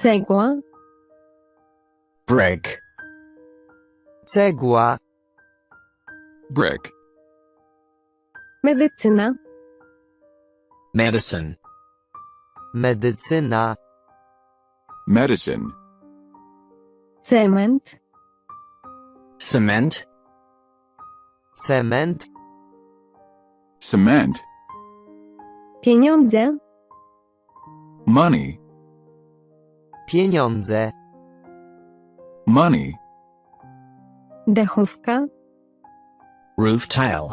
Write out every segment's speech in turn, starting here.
Cegła. Brick. Cegła. Brick. Medycyna. Medicine. Medycyna. Medicine. Cement. Cement. Cement. Cement. Pieniądze. Money. Pieniądze. Money. Dachówka. Roof tile.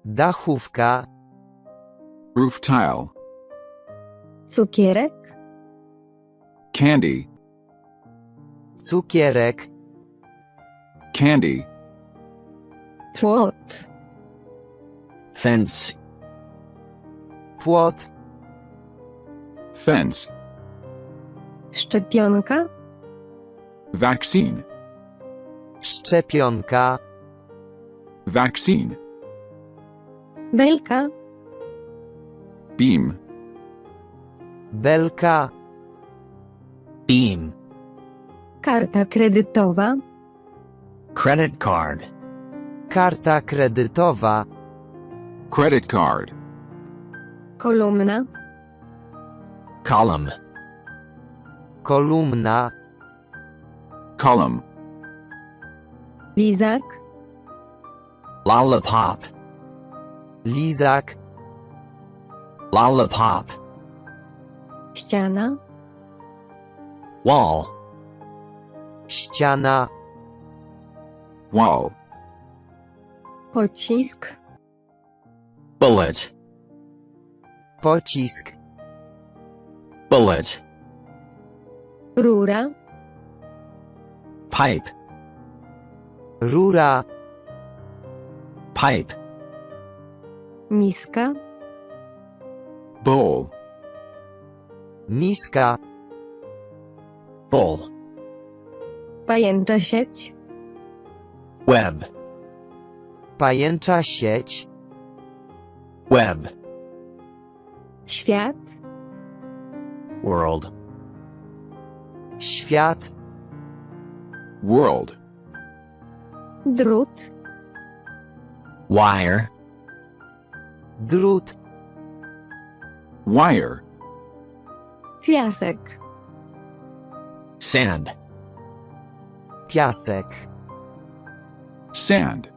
Dachówka. Roof tile. Cukierek. Candy. Cukierek. Candy. Płot. Fence. Płot. Fence. Szczepionka. Vaccine. Szczepionka. Vaccine. Belka. Beam. Belka. Beam. Karta kredytowa. Credit card. Karta kredytowa. Credit card. Kolumna. Column. Kolumna. Column. Lizak. Lollipop. Lizak. Lollipop. Ściana. Wall. Ściana. Wall. Pocisk. Bullet. Pocisk. Bullet. Rura. Pipe. Rura. Pipe. Miska. Bowl. Miska. Bull. Pajęcza sieć. Web. Pajęcza sieć. Web. Świat. World. Świat. World. Drut. Wire. Drut. Wire. Piasek. Sand. Piasek. Sand.